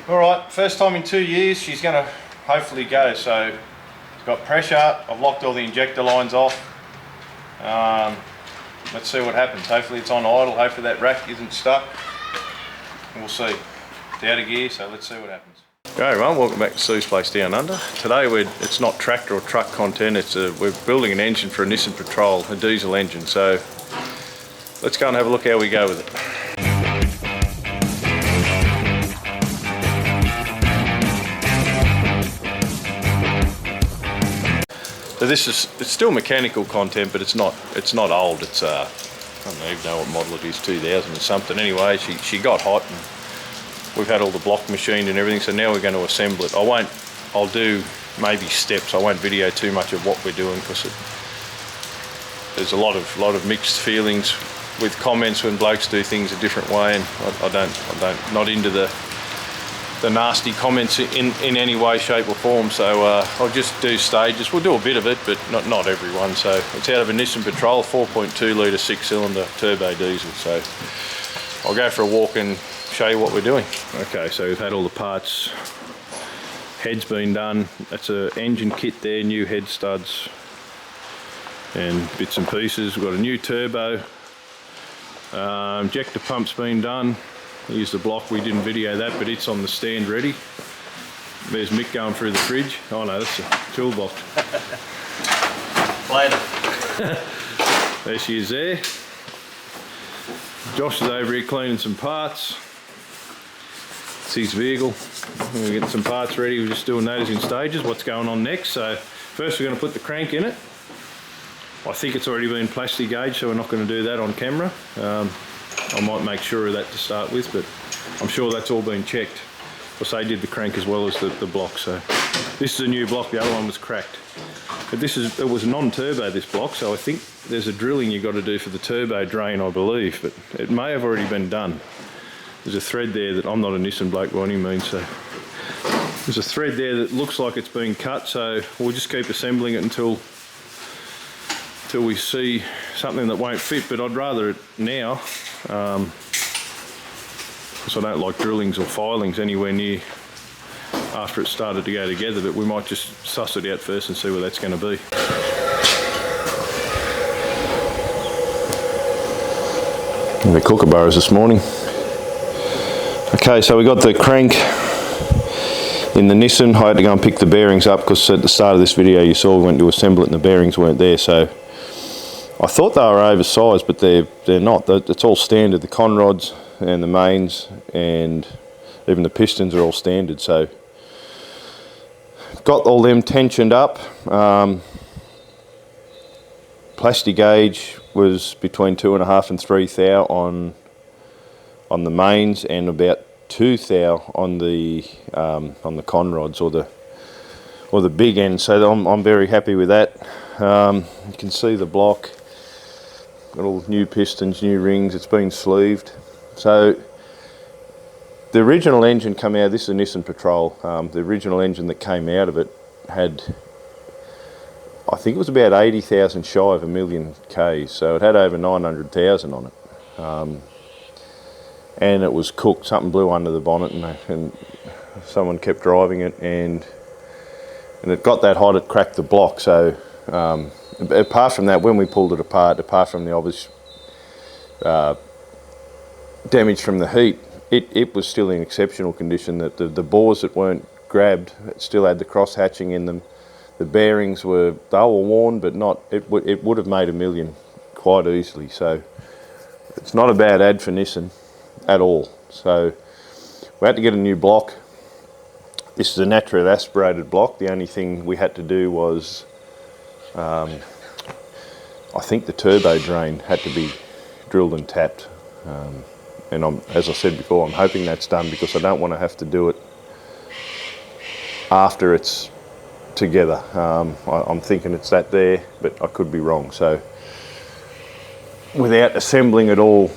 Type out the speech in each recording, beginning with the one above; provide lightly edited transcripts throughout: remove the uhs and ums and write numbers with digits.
Alright, first time in 2 years she's going to hopefully go. So it's got pressure, I've locked all the injector lines off. Let's see what happens. Hopefully it's on idle, hopefully that rack isn't stuck. We'll see. It's out of gear, so let's see what happens. Hey everyone, welcome back to Sue's Place Down Under. Today it's not tractor or truck content, we're building an engine for a Nissan Petrol, a diesel engine. So let's go and have a look how we go with it. So it's still mechanical content, but it's not old. It's I don't even know what model it is, 2000 or something. Anyway, she got hot and we've had all the block machined and everything, so now we're going to assemble it. I'll do maybe steps. I won't video too much of what we're doing because there's a lot of mixed feelings with comments when blokes do things a different way, and I'm not into the nasty comments in any way, shape or form. So I'll just do stages. We'll do a bit of it, but not everyone. So it's out of a Nissan Petrol 4.2 litre 6-cylinder turbo diesel. So I'll go for a walk and show you what we're doing. Okay, so we've had all the parts, head's been done. That's an engine kit there, new head studs and bits and pieces. We've got a new turbo, injector pump's been done. Here's the block. We didn't video that, but it's on the stand ready. There's Mick going through the fridge. Oh no, that's a toolbox. Later. There she is there. Josh is over here cleaning some parts. It's his vehicle. We're getting some parts ready. We're just doing those in stages. What's going on next? So first we're going to put the crank in it. I think it's already been plastic gauged, so we're not going to do that on camera. I might make sure of that to start with, but I'm sure that's all been checked. Because they did the crank as well as the block. So this is a new block. The other one was cracked. But it was non-turbo, this block, so I think there's a drilling you've got to do for the turbo drain, I believe, but it may have already been done. There's a thread there that, I'm not a Nissan bloke by any means, so there's a thread there that looks like it's been cut, so we'll just keep assembling it until we see something that won't fit. But I'd rather it now, because I don't like drillings or filings anywhere near after it started to go together, but we might just suss it out first and see where that's going to be. The kookaburras this morning. Okay, so we got the crank in the Nissan. I had to go and pick the bearings up because at the start of this video you saw we went to assemble it and the bearings weren't there, so I thought they were oversized, but they're not. It's all standard. The con rods and the mains and even the pistons are all standard, so got all them tensioned up. Plastic gauge was between 2.5 and 3 thou on the mains, and about 2 thou on the con rods or the big end. So I'm very happy with that. You can see the block. Got all new pistons, new rings. It's been sleeved. So the original engine came out. This is a Nissan Petrol. The original engine that came out of it had, I think it was about 80,000 shy of 1,000,000 Ks, so it had over 900,000 on it. And it was cooked. Something blew under the bonnet, and someone kept driving it, and it got that hot it cracked the block. So apart from that, when we pulled it apart, apart from the obvious damage from the heat, it was still in exceptional condition. That the bores that weren't grabbed still had the cross hatching in them. The bearings they were worn, but not. It would have made 1,000,000 quite easily. So it's not a bad ad for Nissan at all. So we had to get a new block. This is a naturally aspirated block. The only thing we had to do was, I think the turbo drain had to be drilled and tapped. And as I said before, I'm hoping that's done because I don't want to have to do it after it's together. I'm thinking it's that there, but I could be wrong. So without assembling it all,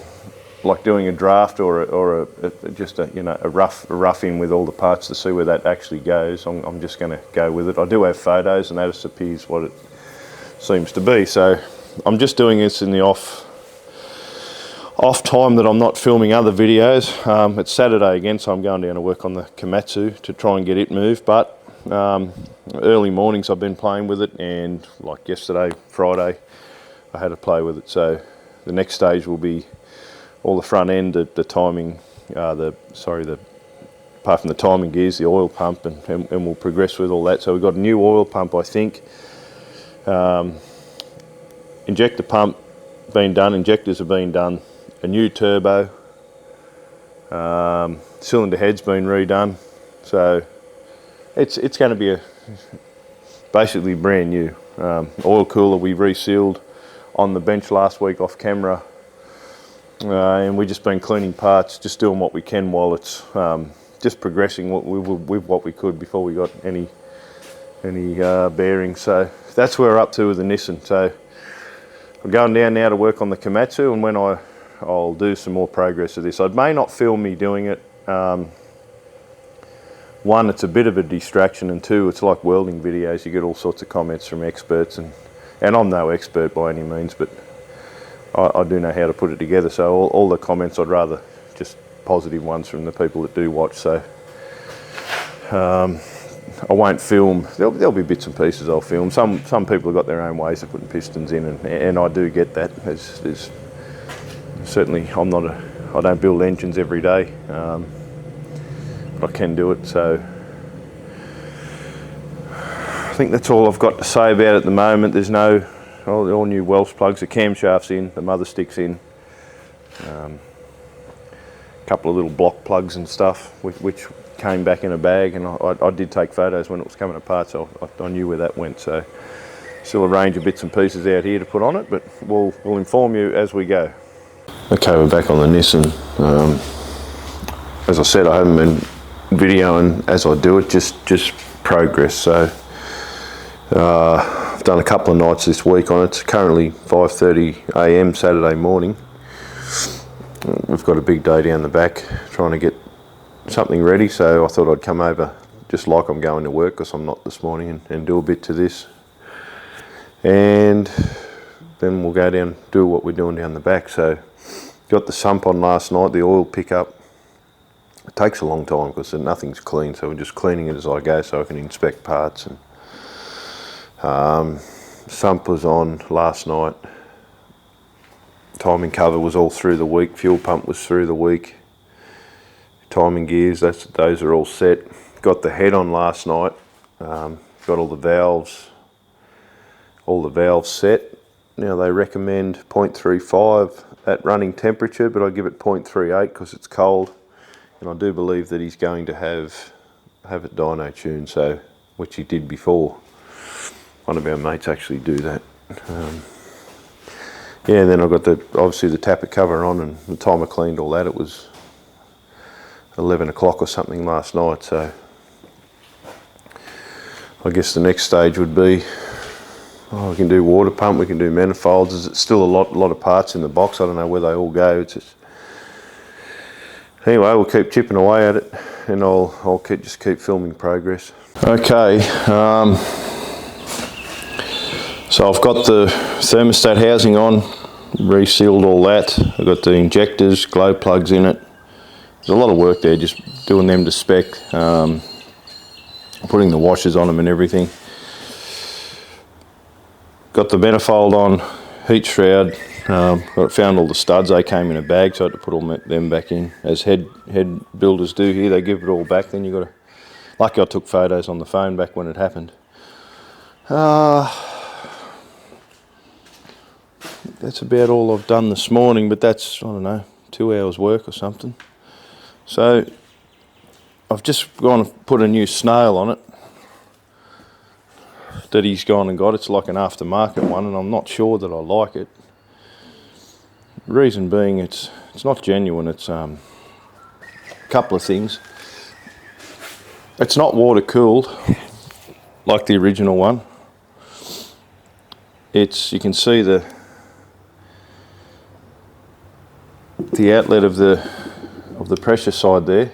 like doing a draft or just a rough in with all the parts to see where that actually goes, I'm just going to go with it. I do have photos, and that just appears what it seems to be. So I'm just doing this in the off off time that I'm not filming other videos. It's Saturday again, so I'm going down to work on the Komatsu to try and get it moved, but early mornings I've been playing with it, and like yesterday, Friday, I had to play with it. So the next stage will be all the front end, the timing, apart from the timing gears, the oil pump, and we'll progress with all that. So we've got a new oil pump, I think. Injector pump been done, injectors have been done, a new turbo, cylinder head's been redone. So it's going to be basically brand new. Oil cooler we resealed on the bench last week off camera, and we've just been cleaning parts, just doing what we can while it's just progressing with what we could before we got any bearings. So that's where we're up to with the Nissan. So I'm going down now to work on the Komatsu, and when I'll do some more progress of this. I may not film me doing it. One, it's a bit of a distraction, and two, it's like welding videos. You get all sorts of comments from experts, and I'm no expert by any means, but I do know how to put it together. So all the comments, I'd rather just positive ones from the people that do watch. So I won't film. There'll be bits and pieces I'll film. Some people have got their own ways of putting pistons in, and I do get that. There's certainly, I don't build engines every day, but I can do it. So I think that's all I've got to say about it at the moment. There's no all new Welsh plugs. The camshaft's in, the mother stick's in. A couple of little block plugs and stuff, which came back in a bag, and I did take photos when it was coming apart, so I knew where that went. So still a range of bits and pieces out here to put on it, but we'll inform you as we go. Okay, we're back on the Nissan. As I said, I haven't been videoing as I do it, just progress. So I've done a couple of nights this week on it. It's currently 5:30 AM Saturday morning. We've got a big day down the back trying to get something ready, so I thought I'd come over just like I'm going to work, because I'm not this morning, and do a bit to this, and then we'll go down and do what we're doing down the back. So got the sump on last night, the oil pickup. It takes a long time because nothing's clean, so we're just cleaning it as I go so I can inspect parts. And sump was on last night, timing cover was all through the week, fuel pump was through the week, timing gears, those are all set. Got the head on last night, got all the valves set. Now they recommend 0.35 at running temperature, but I give it 0.38 because it's cold, and I do believe that he's going to have it dyno tuned, so which he did before. One of our mates actually do that. Yeah, then I've got obviously the tappet cover on, and the time I cleaned all that, it was 11 o'clock or something last night. So I guess the next stage would be, we can do water pump, we can do manifolds. There's still a lot of parts in the box. I don't know where they all go. It's just, anyway, we'll keep chipping away at it, and I'll just keep filming progress. Okay, so I've got the thermostat housing on, resealed all that. I've got the injectors, glow plugs in it. There's a lot of work there, just doing them to spec, putting the washers on them and everything. Got the manifold on, heat shroud. Found all the studs. They came in a bag, so I had to put all them back in, as head builders do here. They give it all back. Then you got to. Lucky I took photos on the phone back when it happened. That's about all I've done this morning, but that's, I don't know, 2 hours work or something. So I've just gone and put a new snail on it that he's gone and got. It's like an aftermarket one, and I'm not sure that I like it. The reason being, it's not genuine. It's a couple of things. It's not water cooled like the original one. You can see the outlet of the pressure side there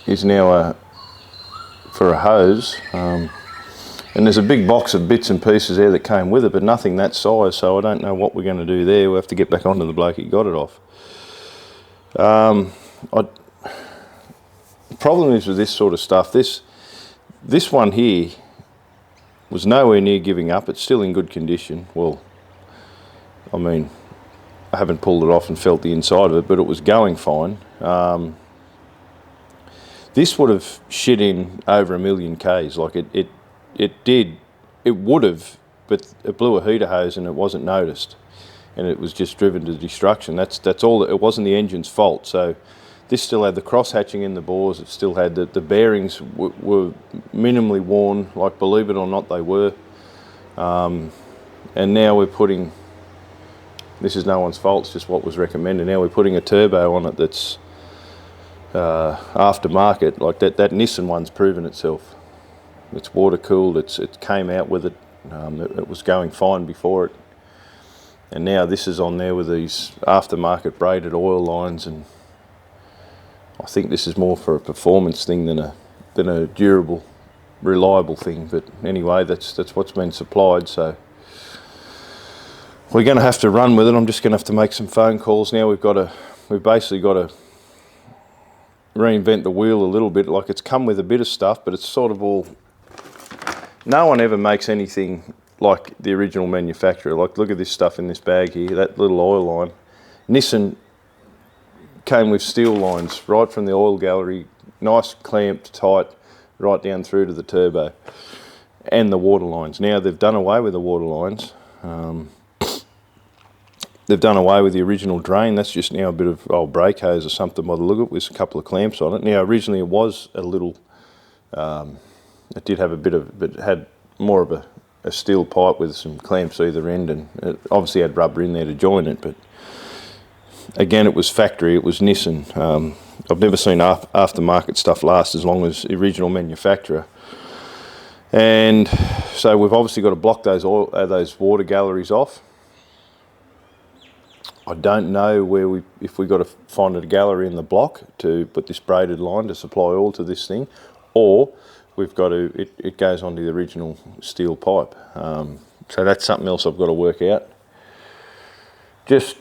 is now for a hose. And there's a big box of bits and pieces there that came with it, but nothing that size, so I don't know what we're going to do there. We'll have to get back onto the bloke who got it off. The problem is with this sort of stuff, this one here was nowhere near giving up. It's still in good condition. Well, I mean, I haven't pulled it off and felt the inside of it, but it was going fine. This would have shit in over 1 million Ks. Like it would have, but it blew a heater hose and it wasn't noticed, and it was just driven to destruction. That's all. It wasn't the engine's fault. So this still had the cross hatching in the bores. It still had the bearings were minimally worn. Like, believe it or not, they were. And now we're putting. This is no one's fault. It's just what was recommended. Now we're putting a turbo on it that's aftermarket. Like that Nissan one's proven itself. It's water cooled. It came out with it. It was going fine before it, and now this is on there with these aftermarket braided oil lines, and I think this is more for a performance thing than a durable, reliable thing. But anyway, that's what's been supplied. So we're going to have to run with it. I'm just going to have to make some phone calls now. We've basically got to reinvent the wheel a little bit. Like, it's come with a bit of stuff, but it's sort of all. No one ever makes anything like the original manufacturer. Like, look at this stuff in this bag here, that little oil line. Nissan came with steel lines right from the oil gallery, nice clamped tight, right down through to the turbo, and the water lines. Now they've done away with the water lines. They've done away with the original drain. That's just now a bit of old brake hose or something by the look of it, with a couple of clamps on it. Now originally it was a little. It did have a bit of, but it had more of a steel pipe with some clamps either end, and it obviously had rubber in there to join it. But again, it was factory. It was Nissan. I've never seen aftermarket stuff last as long as the original manufacturer. And so we've obviously got to block those water galleries off. I don't know if we got to find a gallery in the block to put this braided line to supply oil to this thing, or we've got to, it goes onto the original steel pipe. So that's something else I've got to work out.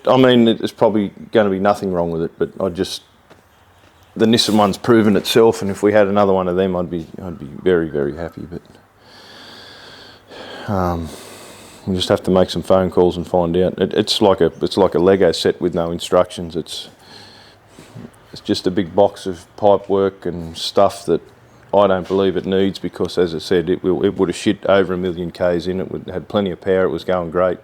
I mean, there's probably going to be nothing wrong with it, but the Nissan one's proven itself, and if we had another one of them, I'd be very, very happy. But we just have to make some phone calls and find out. It's like a Lego set with no instructions. It's just a big box of pipe work and stuff that I don't believe it needs, because, as I said, it would have shit over 1 million Ks in. It had plenty of power. It was going great.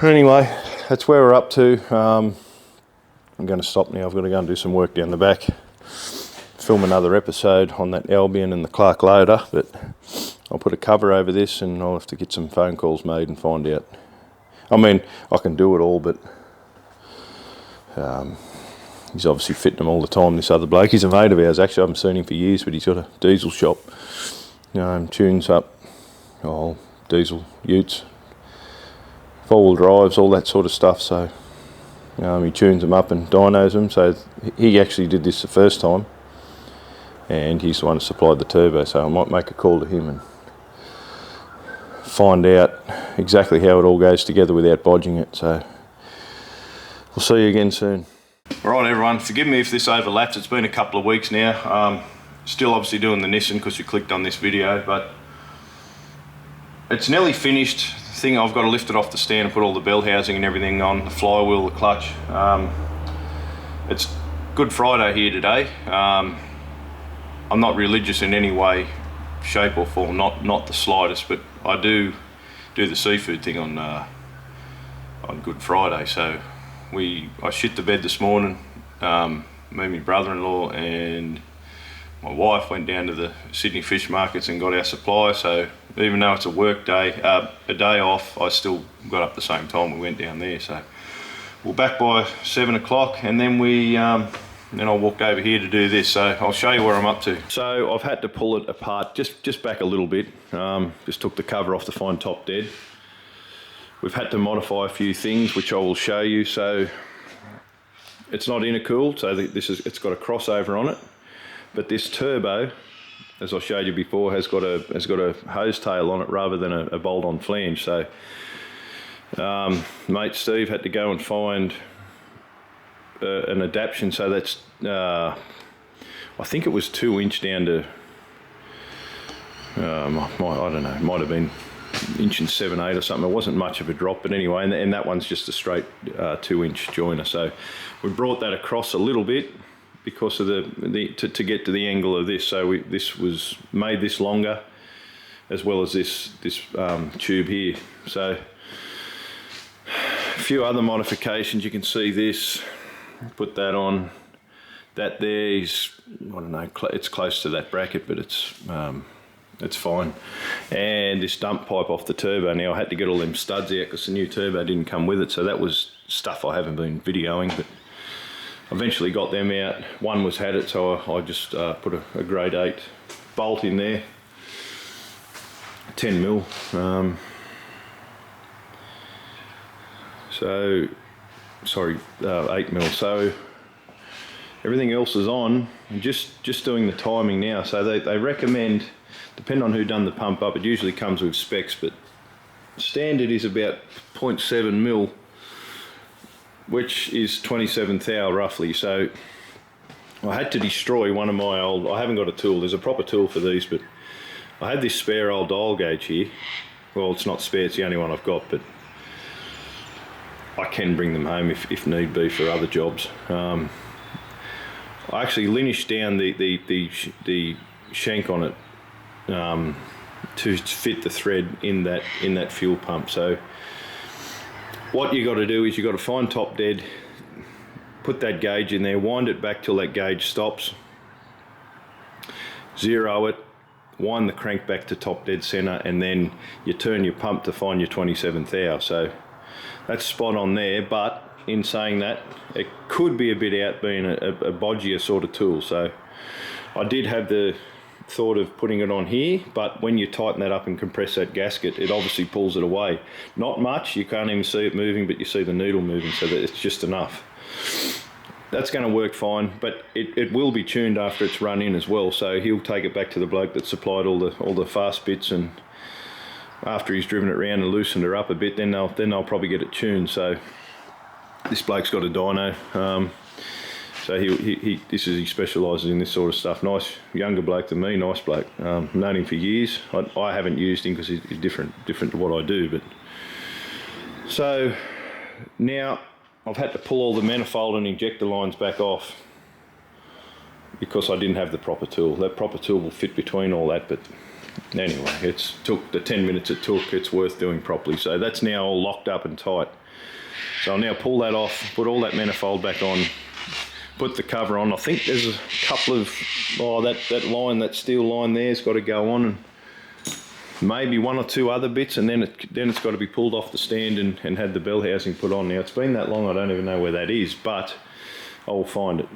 Anyway, that's where we're up to. I'm going to stop now. I've got to go and do some work down the back, film another episode on that Albion and the Clark loader, but I'll put a cover over this and I'll have to get some phone calls made and find out. I mean, I can do it all, but he's obviously fitting them all the time, this other bloke. He's a mate of ours, actually. I haven't seen him for years, but he's got a diesel shop. Tunes up, diesel utes, four-wheel drives, all that sort of stuff. So he tunes them up and dynos them. So he actually did this the first time, and he's the one that supplied the turbo. So I might make a call to him and find out exactly how it all goes together without bodging it. So we'll see you again soon. All right, everyone, forgive me if this overlaps. It's been a couple of weeks now. Still obviously doing the Nissan because you clicked on this video, but it's nearly finished. The thing, I've got to lift it off the stand and put all the bell housing and everything on, the flywheel, the clutch. It's Good Friday here today. I'm not religious in any way, shape or form, not the slightest, but I do the seafood thing on Good Friday. So I shit the bed this morning. Me and my brother-in-law and my wife went down to the Sydney fish markets and got our supply. So even though it's a work day, a day off, I still got up the same time we went down there. So we're back by 7 o'clock, and then then I walked over here to do this. So I'll show you where I'm up to. So I've had to pull it apart just back a little bit. Just took the cover off to find top dead. We've had to modify a few things, which I will show you. So it's not intercooled, so it's got a crossover on it. But this turbo as I showed you before, has got a hose tail on it rather than a bolt-on flange. So mate Steve had to go and find an adaptation. So that's I think it was 2 inch down to I don't know, might have been 1 7/8 inch or something. It wasn't much of a drop, but anyway, and that one's just a straight 2 inch joiner. So we brought that across a little bit because of to get to the angle of this. So this was made this longer, as well as this tube here. So a few other modifications. You can see this. Put that on. That there is, I don't know, it's close to that bracket, but it's fine. And this dump pipe off the turbo. Now I had to get all them studs out because the new turbo didn't come with it. So that was stuff I haven't been videoing, but eventually got them out. One was had it, so I just put a grade 8 bolt in there, 10 mil. So sorry, 8 mil. So everything else is on. I'm just doing the timing now. So they recommend, depending on who done the pump up, it usually comes with specs, but standard is about 0.7 mil, which is 27 thou roughly. So I had to destroy one of my old, I haven't got a tool, there's a proper tool for these, but I had this spare old dial gauge here. Well, it's not spare, it's the only one I've got, but I can bring them home if need be for other jobs. I actually linished down the shank on it to fit the thread in that fuel pump. So what you got to do is you got to find top dead, put that gauge in there, wind it back till that gauge stops, zero it, wind the crank back to top dead center, and then you turn your pump to find your 27 thou. So that's spot on there, but in saying that, it could be a bit out being a bodgier sort of tool. So I did have the thought of putting it on here, but when you tighten that up and compress that gasket, it obviously pulls it away. Not much, you can't even see it moving, but you see the needle moving, so that it's just enough. That's going to work fine, but it will be tuned after it's run in as well. So he'll take it back to the bloke that supplied all the fast bits, and after he's driven it around and loosened her up a bit, then they'll probably get it tuned. So this bloke's got a dyno, so he specialises in this sort of stuff. Nice younger bloke than me, nice bloke. Known him for years. I haven't used him because he's different to what I do. But so now I've had to pull all the manifold and injector lines back off because I didn't have the proper tool. That proper tool will fit between all that, but anyway, it's took the 10 minutes it took. It's worth doing properly. So that's now all locked up and tight. So I'll now pull that off, put all that manifold back on, put the cover on. I think there's a couple of, that line, that steel line there's got to go on, and maybe one or two other bits, and then it's got to be pulled off the stand and had the bell housing put on. Now it's been that long I don't even know where that is, but I will find it.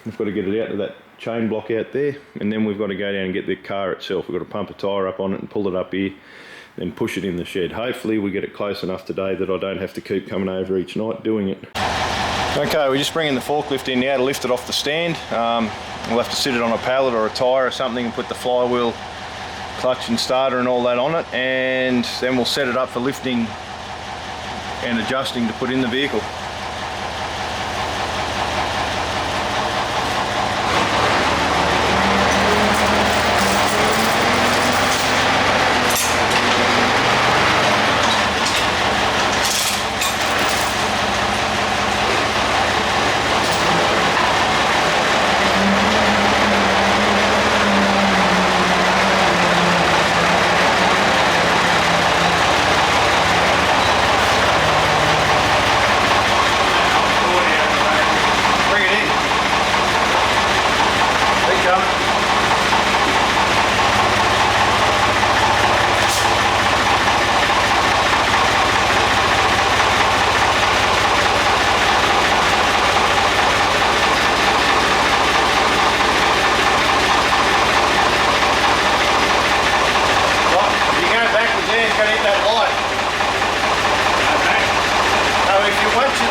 We've got to get it out to that chain block out there, and then we've got to go down and get the car itself. We've got to pump a tyre up on it and pull it up here, then push it in the shed. Hopefully we get it close enough today that I don't have to keep coming over each night doing it. Okay, we're just bringing the forklift in now to lift it off the stand. We'll have to sit it on a pallet or a tyre or something and put the flywheel, clutch and starter and all that on it, and then we'll set it up for lifting and adjusting to put in the vehicle.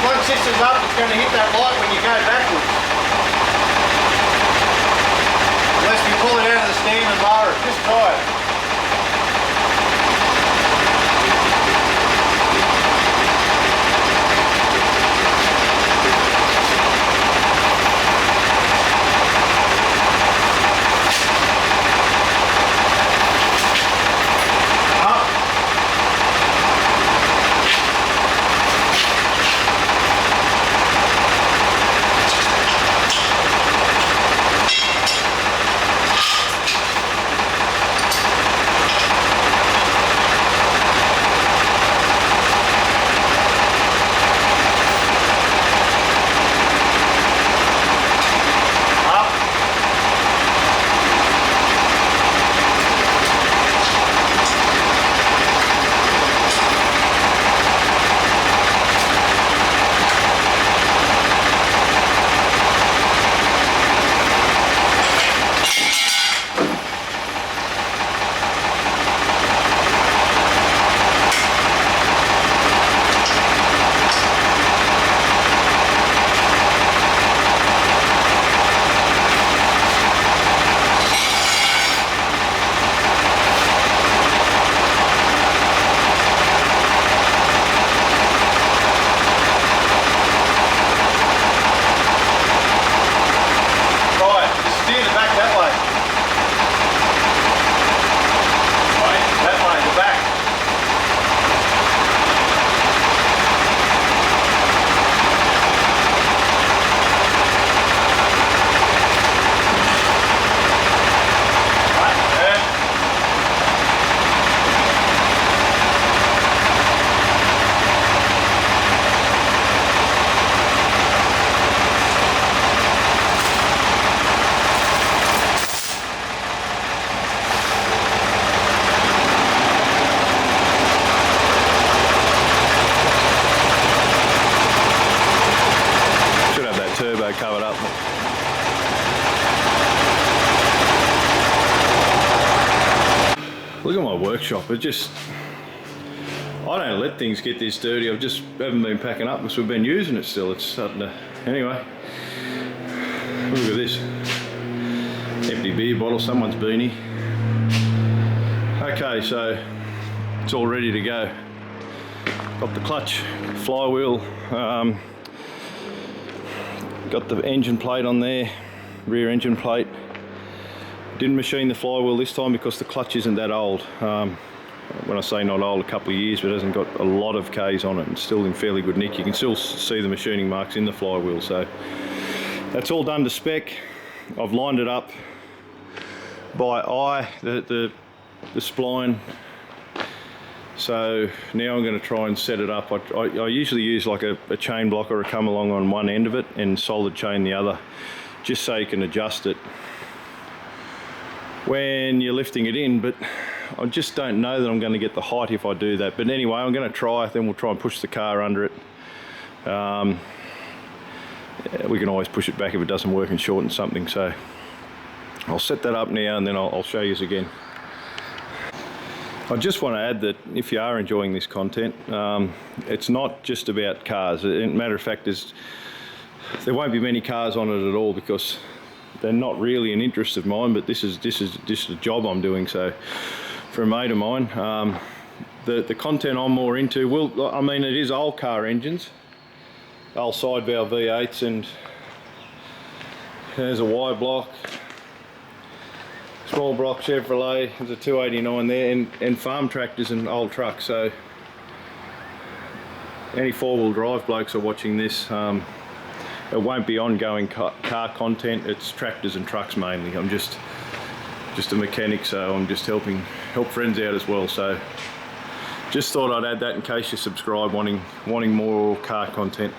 Once this is up, it's going to hit that light when you go backwards. Unless we pull it out of the stand and just try it. Covered up. Look at my workshop. I don't let things get this dirty. I just haven't been packing up because we've been using it still. It's starting to, anyway. Look at this. Empty beer bottle, someone's beanie. Okay, so it's all ready to go. Got the clutch, flywheel, got the engine plate on there, rear engine plate. Didn't machine the flywheel this time because the clutch isn't that old. When I say not old, a couple of years, but it hasn't got a lot of Ks on it. It's still in fairly good nick. You can still see the machining marks in the flywheel. So that's all done to spec. I've lined it up by eye, the spline. So now I'm going to try and set it up. I usually use like a chain block or a come along on one end of it and solid chain the other, just so you can adjust it when you're lifting it in. But I just don't know that I'm going to get the height if I do that. But anyway, I'm going to try, then we'll try and push the car under it. We can always push it back if it doesn't work and shorten something. So I'll set that up now and then I'll show you again. I just want to add that if you are enjoying this content, it's not just about cars. As a matter of fact, there won't be many cars on it at all because they're not really an interest of mine, but this is just a job I'm doing. So for a mate of mine, the content I'm more into, I mean, it is old car engines, old side valve V8s, and there's a Y block. Small block Chevrolet, there's a 289 there, and farm tractors and old trucks. So any four-wheel drive blokes are watching this, it won't be ongoing car content. It's tractors and trucks mainly. I'm just a mechanic, so I'm just help friends out as well. So just thought I'd add that in case you subscribe wanting more car content.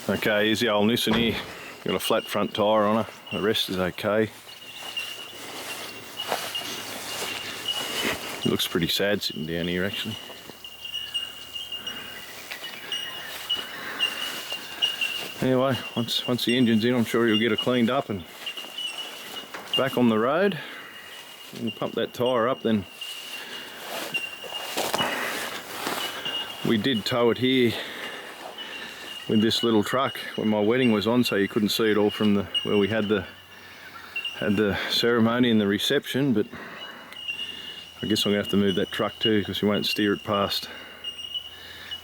Okay, here's the old Nissan here. Got a flat front tyre on her, the rest is okay. It looks pretty sad sitting down here actually. Anyway, once the engine's in, I'm sure you'll get it cleaned up and back on the road. We'll pump that tyre up then. We did tow it here with this little truck when my wedding was on, so you couldn't see it all from where we had the had the ceremony and the reception, but I guess I'm going to have to move that truck too, because we won't steer it past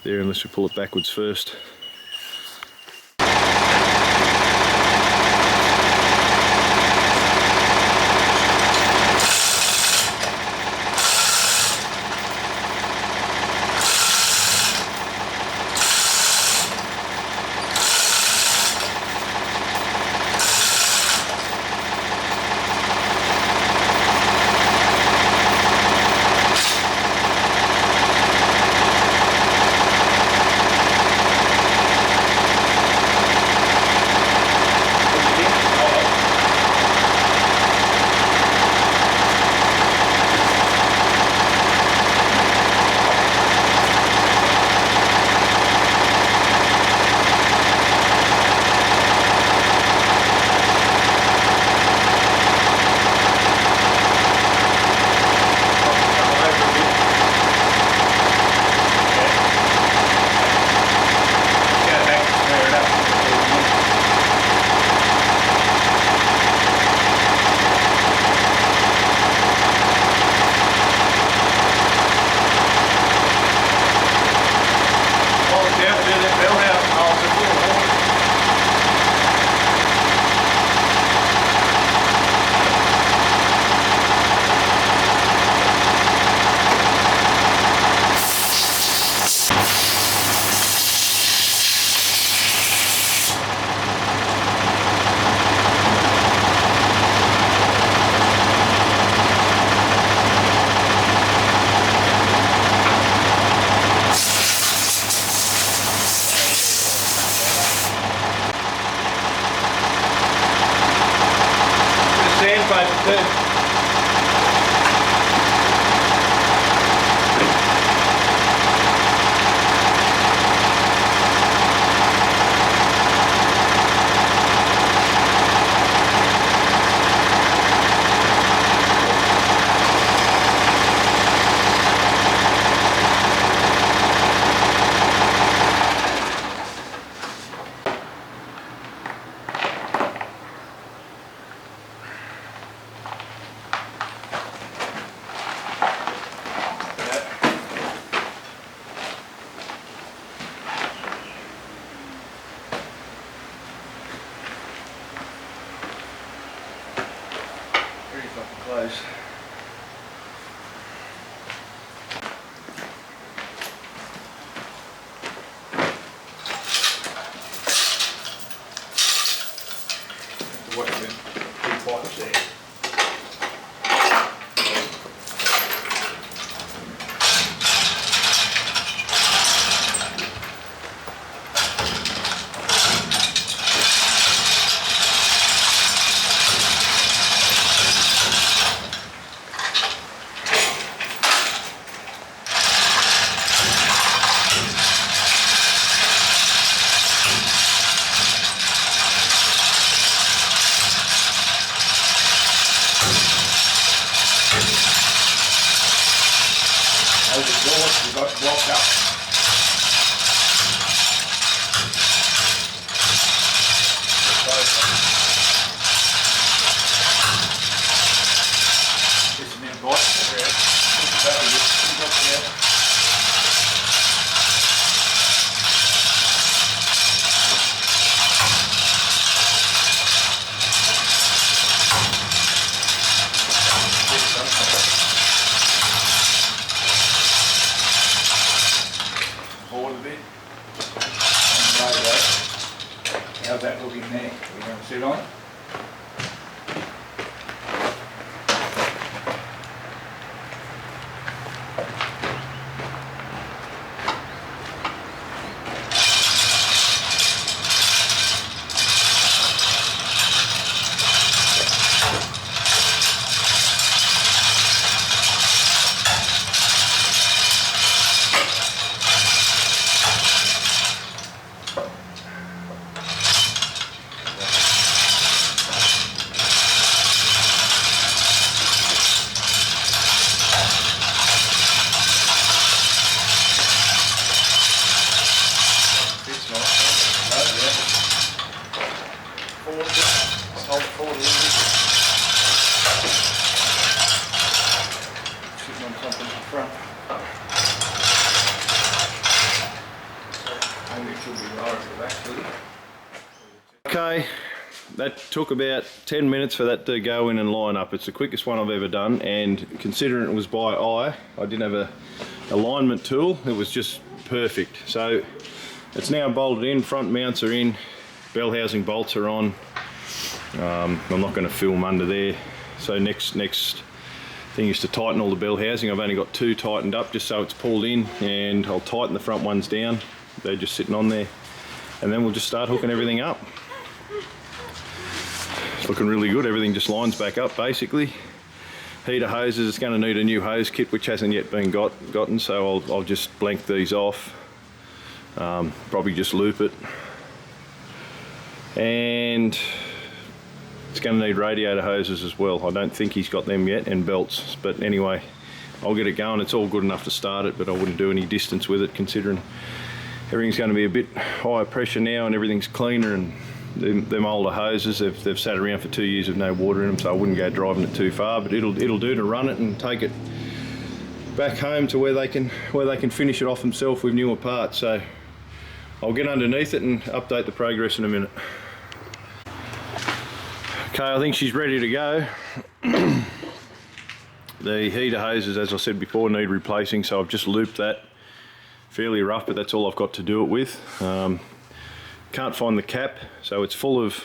there unless we pull it backwards first. Close. Watch the P.O Box there. We got blocked up. It's been bought. How's that looking there? We're going to sit on. Hold it a little bit. Okay, that took about 10 minutes for that to go in and line up. It's the quickest one I've ever done, and considering it was by eye, I didn't have a alignment tool, it was just perfect. So it's now bolted in, front mounts are in, bell housing bolts are on. I'm not going to film under there. So next thing is to tighten all the bell housing. I've only got 2 tightened up just so it's pulled in, and I'll tighten the front ones down. They're just sitting on there, and then we'll just start hooking everything up. It's looking really good. Everything just lines back up basically. Heater hoses, it's going to need a new hose kit which hasn't yet been gotten, so I'll just blank these off. Probably just loop it, and it's going to need radiator hoses as well. I don't think he's got them yet, and belts, but anyway, I'll get it going. It's all good enough to start it, but I wouldn't do any distance with it considering everything's going to be a bit higher pressure now and everything's cleaner, and them older hoses, they've sat around for 2 years with no water in them, so I wouldn't go driving it too far, but it'll do to run it and take it back home to where they can finish it off themselves with newer parts. So I'll get underneath it and update the progress in a minute. Okay, I think she's ready to go. The heater hoses, as I said before, need replacing, so I've just looped that. Fairly rough, but that's all I've got to do it with. Can't find the cap, so it's full of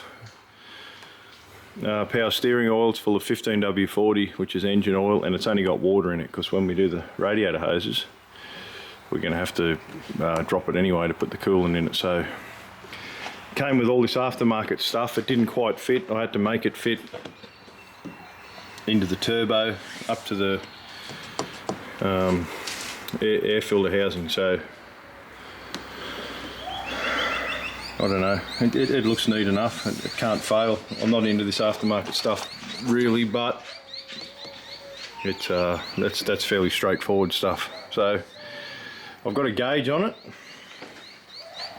power steering oil. It's full of 15W40, which is engine oil, and it's only got water in it because when we do the radiator hoses, we're going to have to drop it anyway to put the coolant in it. So came with all this aftermarket stuff. It didn't quite fit. I had to make it fit into the turbo up to the air filter housing. So I don't know, it looks neat enough. It can't fail. I'm not into this aftermarket stuff really, but it's that's fairly straightforward stuff. So I've got a gauge on it.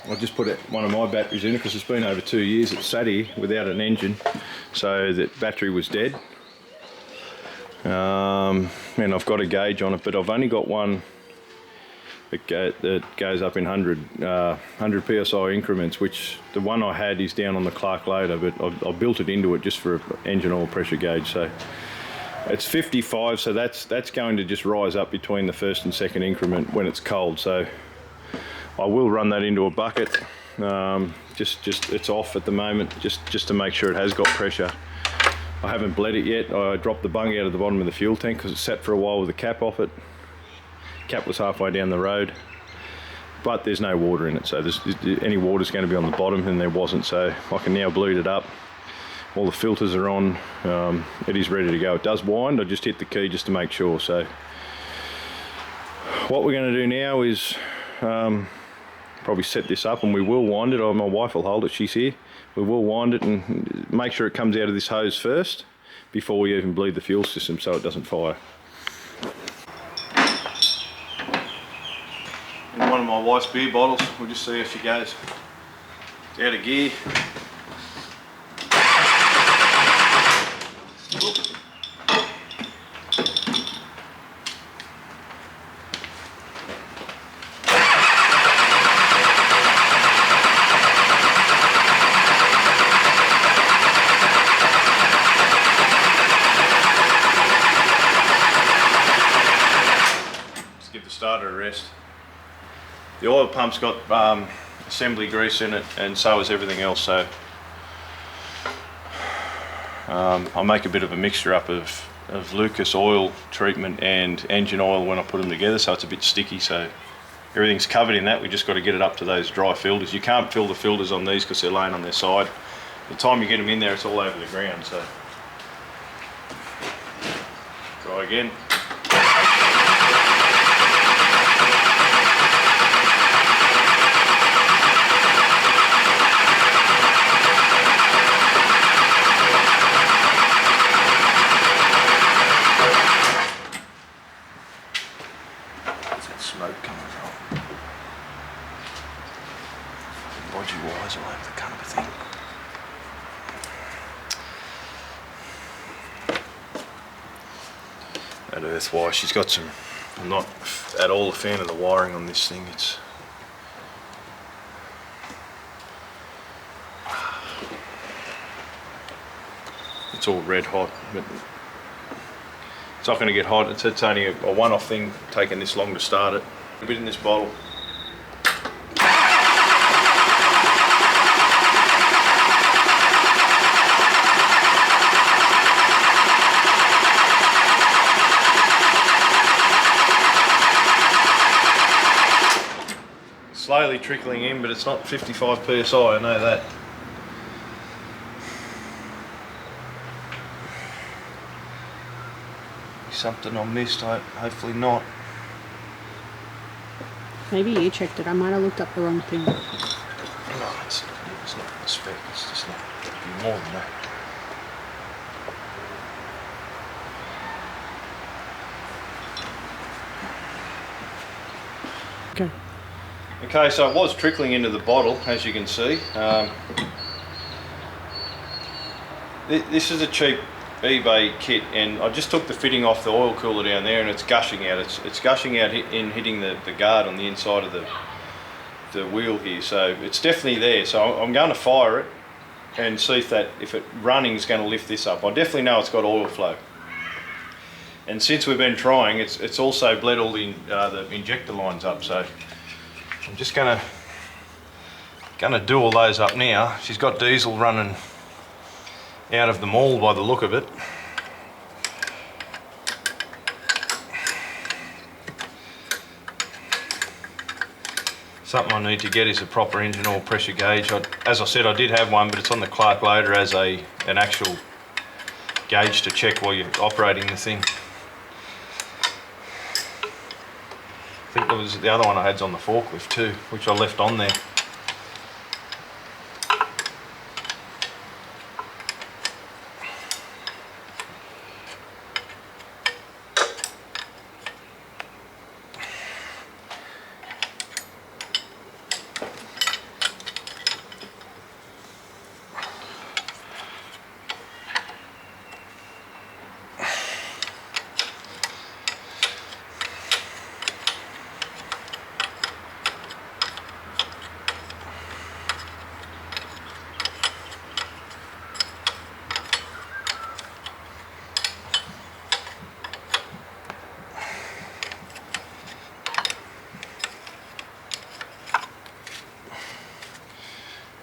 I just put one of my batteries in it because it's been over 2 years. It sat here without an engine, so that battery was dead. And I've got a gauge on it, but I've only got one that goes up in 100 psi increments, which the one I had is down on the Clark loader, but I built it into it just for an engine oil pressure gauge. So it's 55, so that's going to just rise up between the first and second increment when it's cold. So I will run that into a bucket. Just it's off at the moment, just to make sure it has got pressure. I haven't bled it yet. I dropped the bung out of the bottom of the fuel tank because it sat for a while with the cap off it. Cap was halfway down the road, but there's no water in it, so any water's going to be on the bottom, and there wasn't, so I can now bleed it up. All the filters are on. It is ready to go. It does wind. I just hit the key just to make sure. So what we're going to do now is probably set this up, and we will wind it. My wife will hold it, she's here. We will wind it and make sure it comes out of this hose first before we even bleed the fuel system so it doesn't fire. In one of my wife's beer bottles, we'll just see how she goes. It's out of gear. Let's give the starter a rest. The oil pump's got assembly grease in it, and so is everything else, so I make a bit of a mixture up of Lucas oil treatment and engine oil when I put them together, so it's a bit sticky, so everything's covered in that. We just got to get it up to those dry filters. You can't fill the filters on these because they're laying on their side. By the time you get them in there, it's all over the ground, so try again. Smoke coming from. Dodgy wires all over the cunt of a thing. That earth wire, she's got some. I'm not at all a fan of the wiring on this thing. it's all red hot, but it's not going to get hot. It's only a one-off thing, taking this long to start it. A bit in this bottle. Slowly trickling in, but it's not 55 psi, I know that. Something I missed, hopefully not. Maybe you checked it, I might have looked up the wrong thing. No, it's not the spec, it's just not, it'll be more than that. Okay. Okay, so it was trickling into the bottle, as you can see. This is a cheap eBay kit, and I just took the fitting off the oil cooler down there, and it's gushing out. It's gushing out in hitting the guard on the inside of the wheel here. So it's definitely there. So I'm going to fire it and see if it running is going to lift this up. I definitely know it's got oil flow. And since we've been trying, it's also bled all the injector lines up. So I'm just gonna do all those up now. She's got diesel running out of them all by the look of it. Something I need to get is a proper engine oil pressure gauge. As I said, I did have one, but it's on the Clark loader as an actual gauge to check while you're operating the thing. I think there was the other one I had's on the forklift too, which I left on there.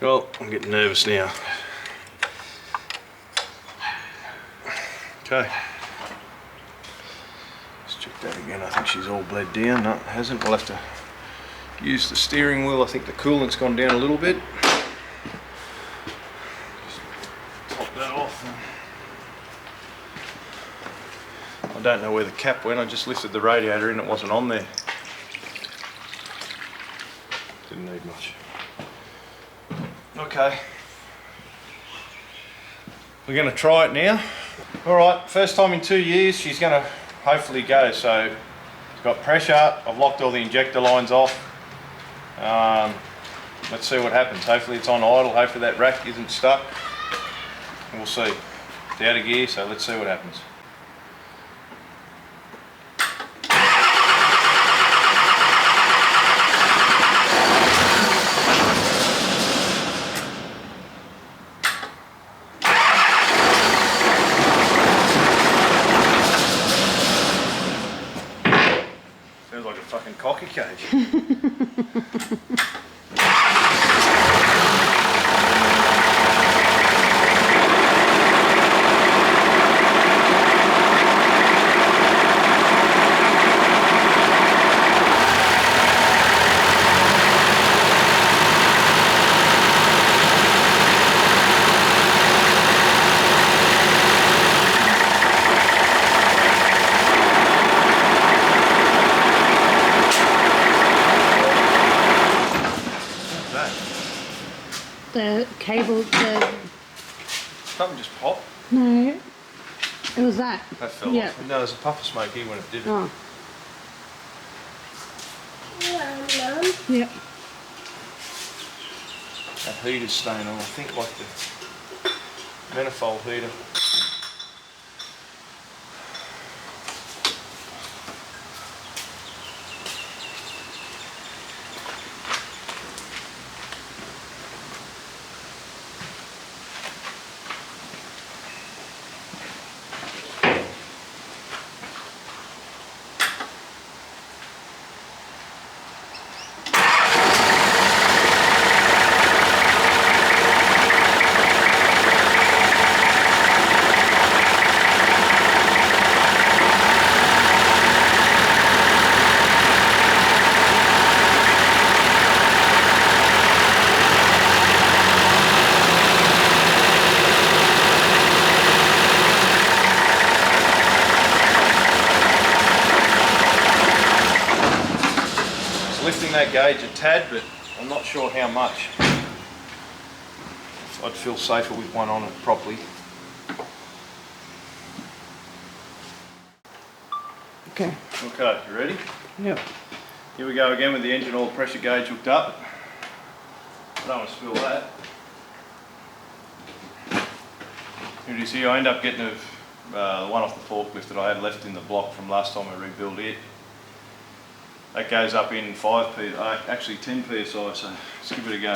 Well, I'm getting nervous now. Okay. Let's check that again. I think she's all bled down. No, it hasn't. We'll have to use the steering wheel. I think the coolant's gone down a little bit. Just top that off. I don't know where the cap went. I just lifted the radiator and it wasn't on there. Didn't need much. Okay, we're going to try it now. Alright, first time in 2 years she's going to hopefully go. So it's got pressure, I've locked all the injector lines off. Let's see what happens. Hopefully it's on idle, hopefully that rack isn't stuck. We'll see. It's out of gear, so let's see what happens. Sounds like a fucking cocky cage. The cable, Something just popped. no, it was that. That fell Yeah. off. No, there's a puff of smoke here when it did it. Oh. Yep. That heater's staying on, I think, like the manifold heater. that gauge a tad, but I'm not sure how much. I'd feel safer with one on it properly. Okay. Okay, you ready? Yep. Here we go again with the engine oil pressure gauge hooked up. I don't want to spill that. Here it is here. I end up getting the one off the forklift that I had left in the block from last time I rebuilt it. That goes up in 10 psi, so let's give it a go.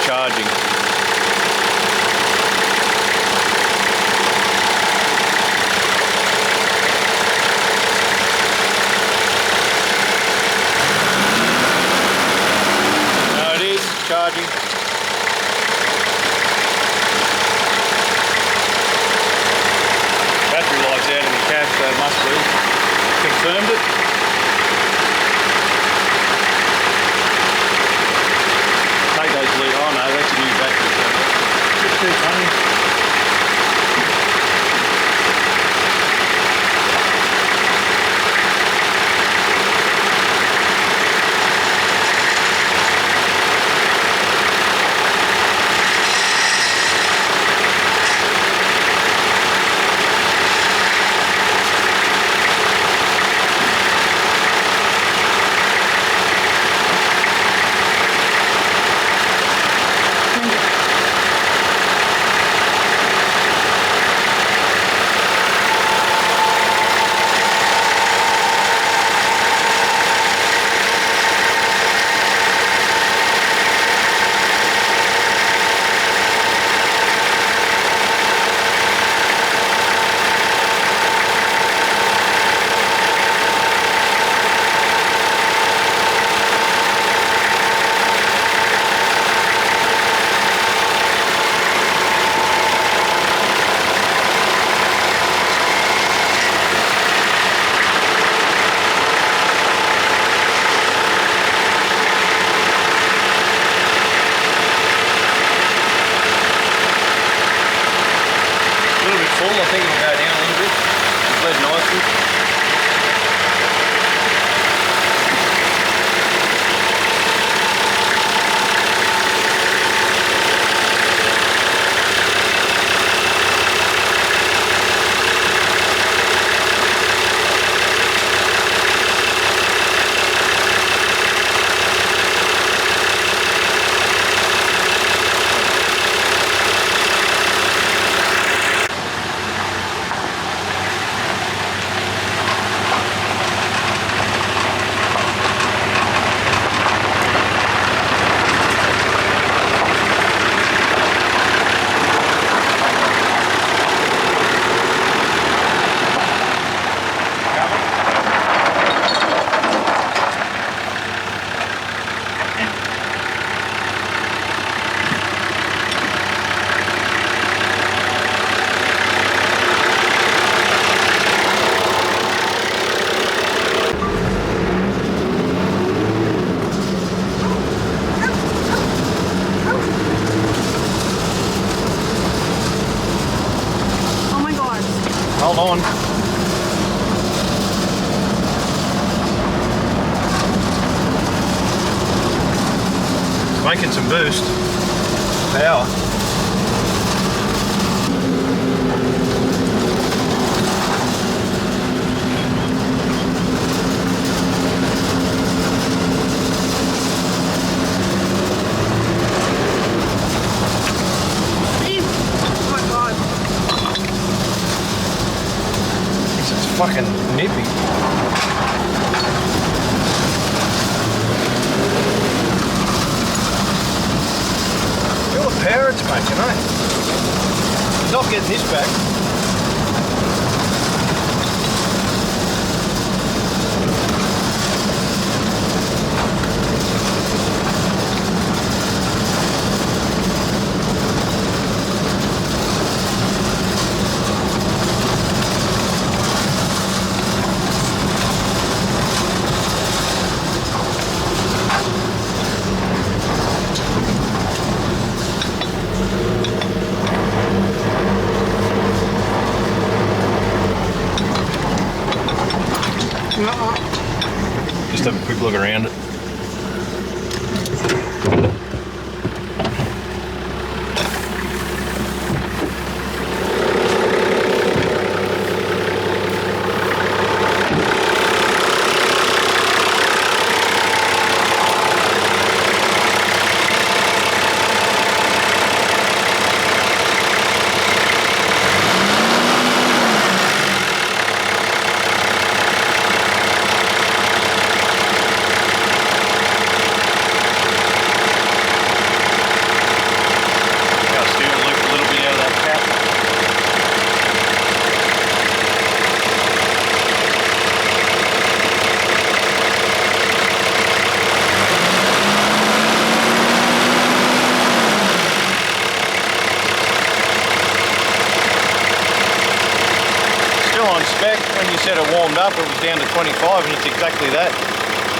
Charging. No, it is charging. Battery light's out in the cab, so it must be. Confirmed it. Take those lead. Oh no, that's a new battery. Just too funny. I think it'll go down a little bit. It's bled nicely. Hold on. It's making some boost. Power. fucking nippy. Feel the power it's making, eh? Not getting this back. Just have a quick look around it. When you said it warmed up, it was down to 25, and it's exactly that.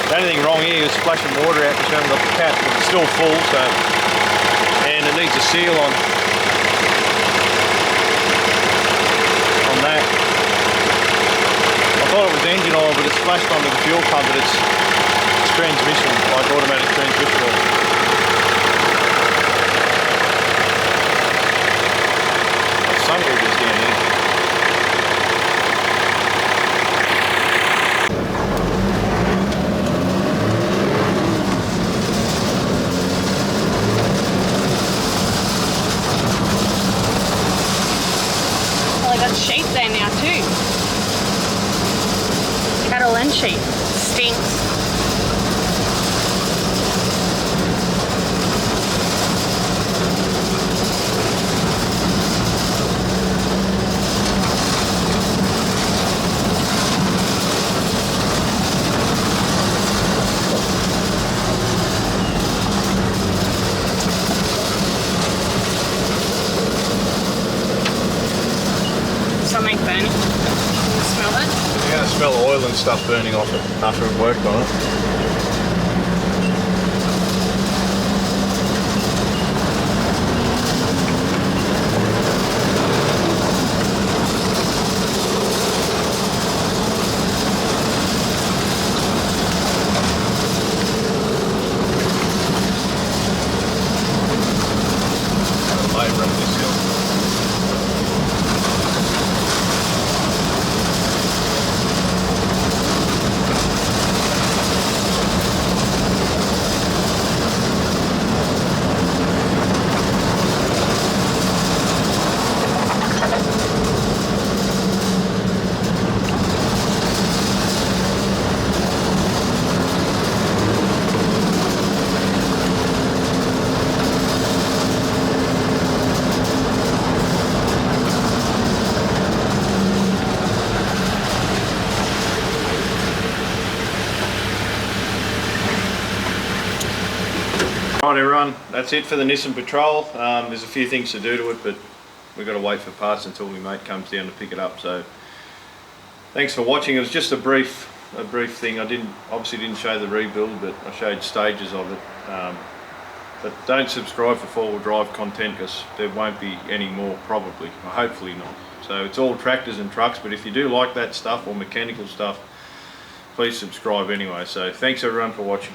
The only thing wrong here is splashing water out to show the cat, but it's still full, so, and it needs a seal on that. I thought it was engine oil, but it's splashed onto the fuel pump, but it's transmission, like automatic transmission oil. Some areas down here. Sheep there now too. Cattle and sheep. Stinks. Something burning. Can you smell it? You're going to smell oil and stuff burning off it after it worked on it. Right everyone, that's it for the Nissan Petrol. There's a few things to do to it, but we've got to wait for parts until my mate comes down to pick it up. So thanks for watching. It was just a brief thing. I obviously didn't show the rebuild, but I showed stages of it. But don't subscribe for four-wheel drive content, because there won't be any more, probably, or hopefully not. So it's all tractors and trucks, but if you do like that stuff or mechanical stuff, please subscribe anyway. So thanks everyone for watching.